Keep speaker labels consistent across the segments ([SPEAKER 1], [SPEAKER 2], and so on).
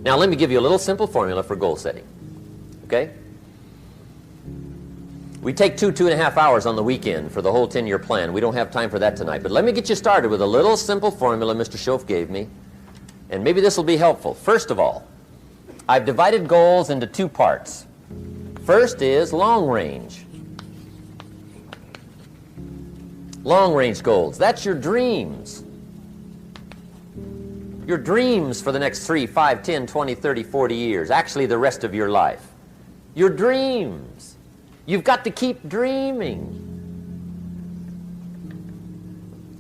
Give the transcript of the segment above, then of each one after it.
[SPEAKER 1] Now let me give you a little simple formula for goal setting. Okay? We take 2.5 hours on the weekend for the whole 10-year plan. We don't have time for that tonight. But let me get you started with a little simple formula Mr. Schoaf gave me. And maybe this will be helpful. First of all, I've divided goals into two parts. First is long range. Long range goals. That's your dreams. Your dreams for the next 3, 5, 10, 20, 30, 40 years. Actually, the rest of your life. Your dreams. You've got to keep dreaming.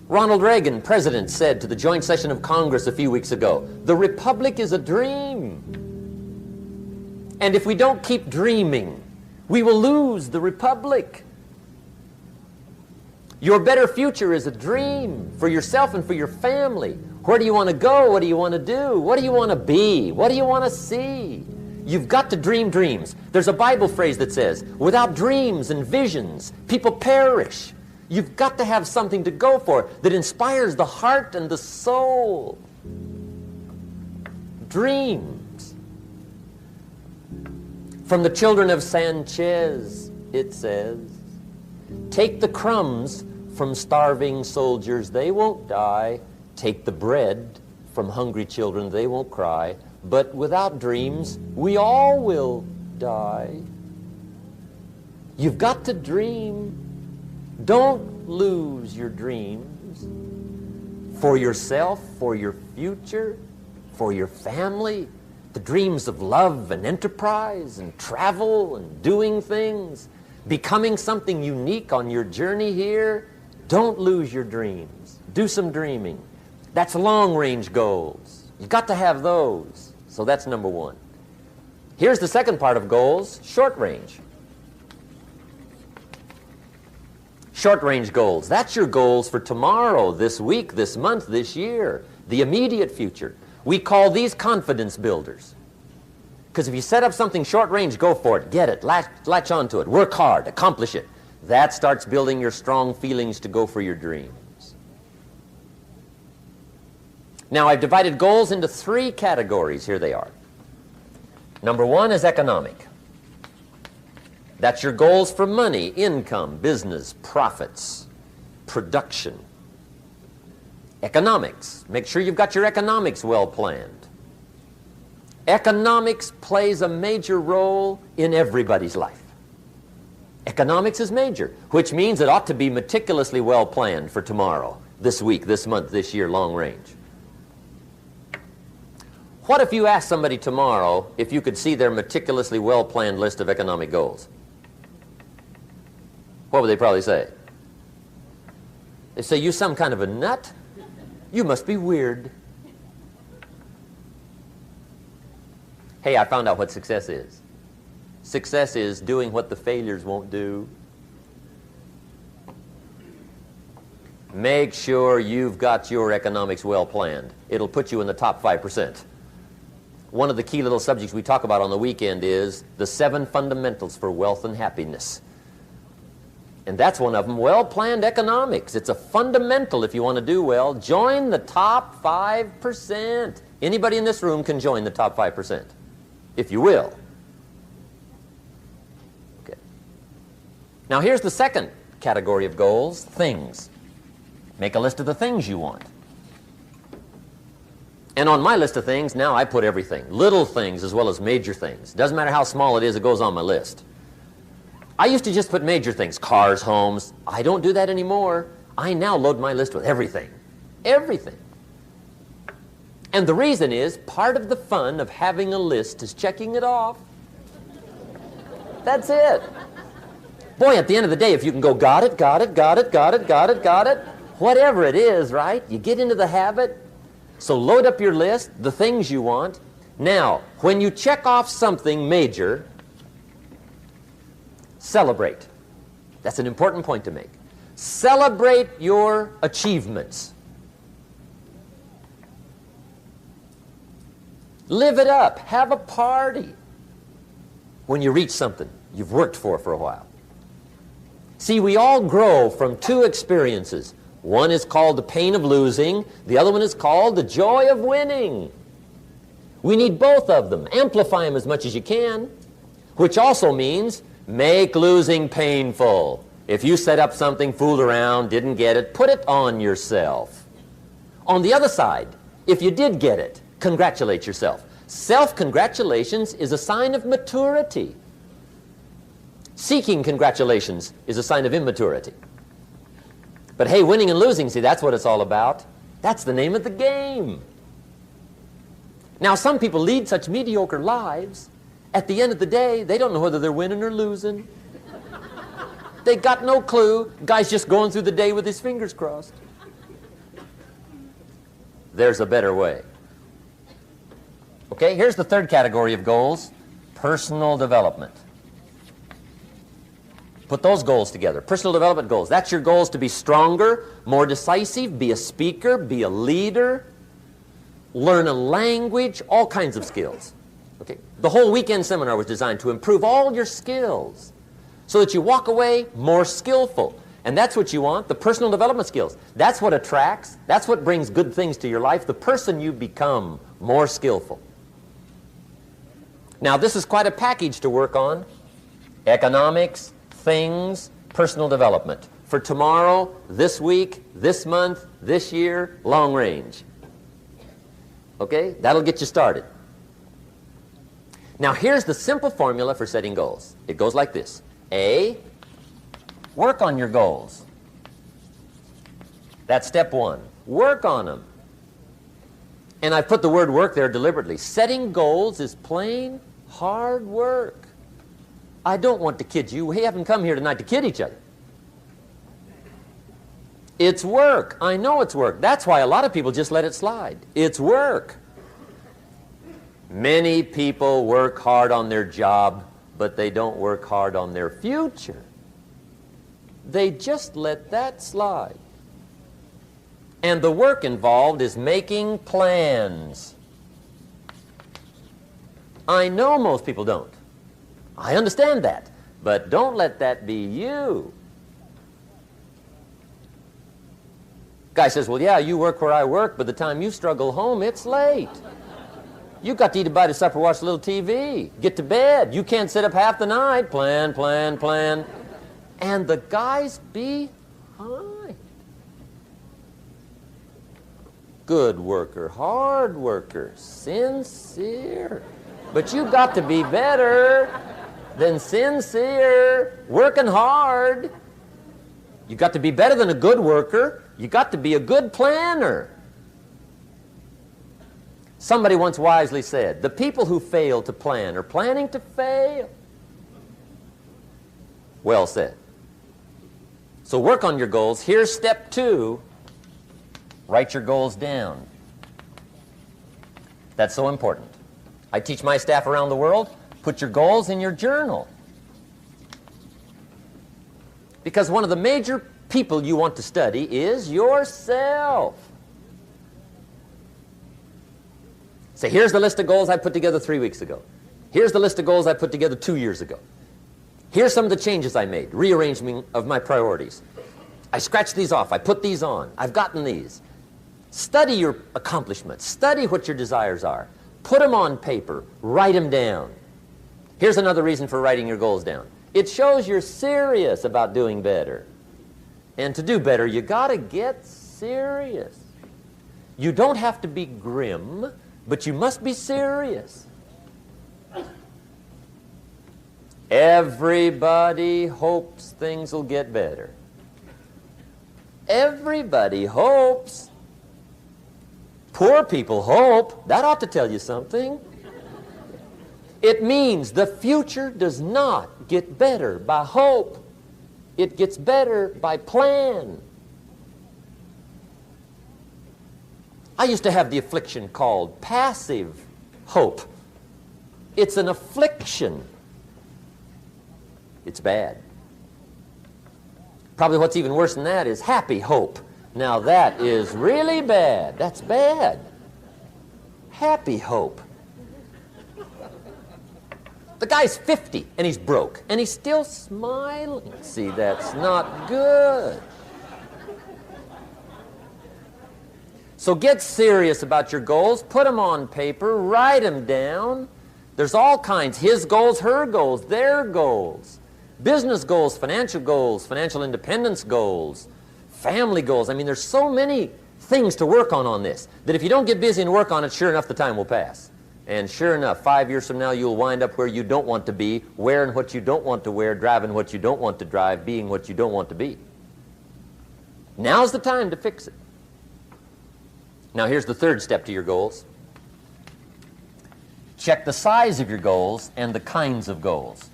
[SPEAKER 1] Ronald Reagan, president, said to the joint session of Congress a few weeks ago, "The Republic is a dream. And if we don't keep dreaming, we will lose the Republic." Your better future is a dream for yourself and for your family. Where do you want to go? What do you want to do? What do you want to be? What do you want to see? You've got to dream dreams. There's a Bible phrase that says, without dreams and visions, people perish. You've got to have something to go for that inspires the heart and the soul. Dreams. From the children of Sanchez, it says, take the crumbs from starving soldiers, they won't die. Take the bread from hungry children, they won't cry. But without dreams, we all will die. You've got to dream. Don't lose your dreams for yourself, for your future, for your family. The dreams of love and enterprise and travel and doing things, becoming something unique on your journey here. Don't lose your dreams. Do some dreaming. That's long-range goals. You've got to have those. So that's number one. Here's the second part of goals, short range. Short range goals. That's your goals for tomorrow, this week, this month, this year, the immediate future. We call these confidence builders. Because if you set up something short range, go for it, get it, latch onto it, work hard, accomplish it. That starts building your strong feelings to go for your dreams. Now, I've divided goals into 3 categories. Here they are. Number 1 is economic. That's your goals for money, income, business, profits, production. Economics. Make sure you've got your economics well planned. Economics plays a major role in everybody's life. Economics is major, which means it ought to be meticulously well planned for tomorrow, this week, this month, this year, long range. What if you asked somebody tomorrow if you could see their meticulously well-planned list of economic goals? What would they probably say? They say, you some kind of a nut? You must be weird. Hey, I found out what success is. Success is doing what the failures won't do. Make sure you've got your economics well planned. It'll put you in the top 5%. One of the key little subjects we talk about on the weekend is the 7 fundamentals for wealth and happiness. And that's one of them, well-planned economics. It's a fundamental if you want to do well. Join the top 5%. Anybody in this room can join the top 5%, if you will. Okay. Now here's the second category of goals, things. Make a list of the things you want. And on my list of things, now I put everything. Little things as well as major things. Doesn't matter how small it is, it goes on my list. I used to just put major things, cars, homes. I don't do that anymore. I now load my list with everything. Everything. And the reason is, part of the fun of having a list is checking it off. That's it. Boy, at the end of the day, if you can go, got it, got it, got it, got it, got it, got it, whatever it is, right? You get into the habit. So load up your list, the things you want. Now, when you check off something major, celebrate. That's an important point to make. Celebrate your achievements. Live it up. Have a party when you reach something you've worked for a while. See, we all grow from 2 experiences. One is called the pain of losing. The other one is called the joy of winning. We need both of them. Amplify them as much as you can, which also means make losing painful. If you set up something, fooled around, didn't get it, put it on yourself. On the other side, if you did get it, congratulate yourself. Self-congratulations is a sign of maturity. Seeking congratulations is a sign of immaturity. But hey, winning and losing, see, that's what it's all about. That's the name of the game. Now, some people lead such mediocre lives, at the end of the day, they don't know whether they're winning or losing. They got no clue. Guy's just going through the day with his fingers crossed. There's a better way. Okay, here's the third category of goals, personal development. Put those goals together, personal development goals. That's your goals to be stronger, more decisive, be a speaker, be a leader, learn a language, all kinds of skills. Okay, the whole weekend seminar was designed to improve all your skills so that you walk away more skillful. And that's what you want, the personal development skills. That's what attracts, that's what brings good things to your life, the person you become more skillful. Now, this is quite a package to work on. Economics, things, personal development. For tomorrow, this week, this month, this year, long range. Okay, that'll get you started. Now, here's the simple formula for setting goals. It goes like this. A, work on your goals. That's step one. Work on them. And I put the word work there deliberately. Setting goals is plain hard work. I don't want to kid you. We haven't come here tonight to kid each other. It's work. I know it's work. That's why a lot of people just let it slide. It's work. Many people work hard on their job, but they don't work hard on their future. They just let that slide. And the work involved is making plans. I know most people don't. I understand that. But don't let that be you. Guy says, well, yeah, you work where I work, but the time you struggle home, it's late. You got to eat a bite of supper, watch a little TV, get to bed. You can't sit up half the night. Plan, plan, plan. And the guy's behind. Good worker, hard worker, sincere. But you got to be better than sincere, working hard. You got to be better than a good worker. You got to be a good planner. Somebody once wisely said, the people who fail to plan are planning to fail. Well said. So work on your goals. Here's step two. Write your goals down. That's so important. I teach my staff around the world, put your goals in your journal. Because one of the major people you want to study is yourself. Say, here's the list of goals I put together 3 weeks ago. Here's the list of goals I put together 2 years ago. Here's some of the changes I made, rearrangement of my priorities. I scratched these off. I put these on. I've gotten these. Study your accomplishments. Study what your desires are. Put them on paper. Write them down. Here's another reason for writing your goals down. It shows you're serious about doing better. And to do better, you got to get serious. You don't have to be grim, but you must be serious. Everybody hopes things will get better. Everybody hopes. Poor people hope. That ought to tell you something. It means the future does not get better by hope. It gets better by plan. I used to have the affliction called passive hope. It's an affliction. It's bad. Probably what's even worse than that is happy hope. Now that is really bad. That's bad. Happy hope. The guy's 50 and he's broke and he's still smiling. See, that's not good. So get serious about your goals. Put them on paper. Write them down. There's all kinds. His goals, her goals, their goals. Business goals, financial independence goals, family goals. I mean, there's so many things to work on this that if you don't get busy and work on it, sure enough, the time will pass. And sure enough, 5 years from now, you'll wind up where you don't want to be, wearing what you don't want to wear, driving what you don't want to drive, being what you don't want to be. Now's the time to fix it. Now, here's the third step to your goals. Check the size of your goals and the kinds of goals.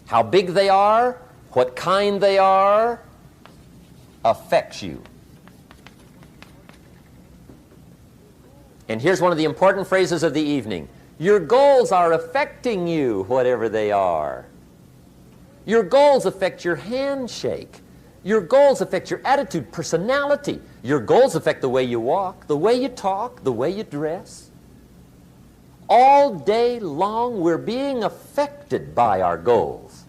[SPEAKER 1] How big they are, what kind they are, affects you. And here's one of the important phrases of the evening. Your goals are affecting you, whatever they are. Your goals affect your handshake. Your goals affect your attitude, personality. Your goals affect the way you walk, the way you talk, the way you dress. All day long, we're being affected by our goals.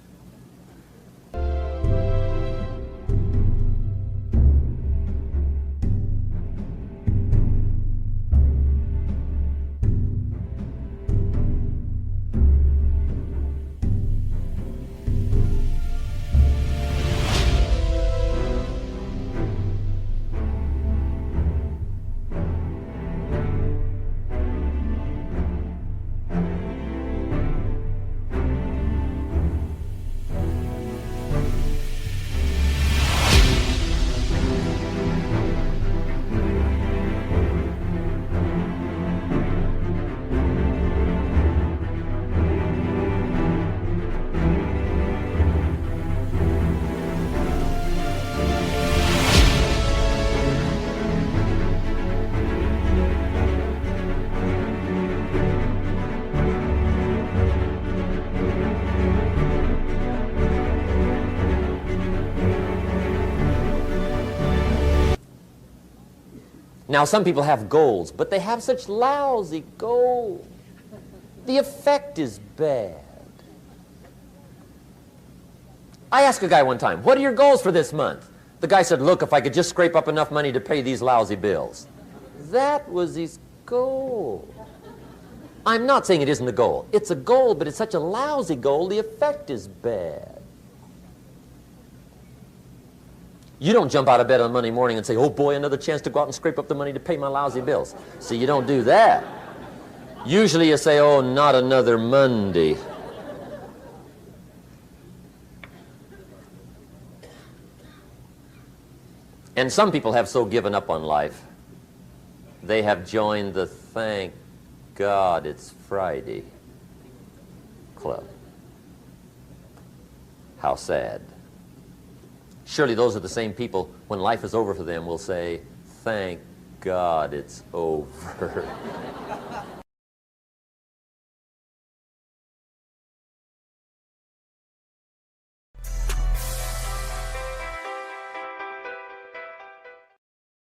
[SPEAKER 1] Now, some people have goals, but they have such lousy goals. The effect is bad. I asked a guy one time, what are your goals for this month? The guy said, look, if I could just scrape up enough money to pay these lousy bills. That was his goal. I'm not saying it isn't a goal. It's a goal, but it's such a lousy goal, the effect is bad. You don't jump out of bed on Monday morning and say, oh boy, another chance to go out and scrape up the money to pay my lousy bills. See, you don't do that. Usually you say, oh, not another Monday. And some people have so given up on life, they have joined the thank God it's Friday club. How sad. Surely those are the same people, when life is over for them, will say, thank God it's over.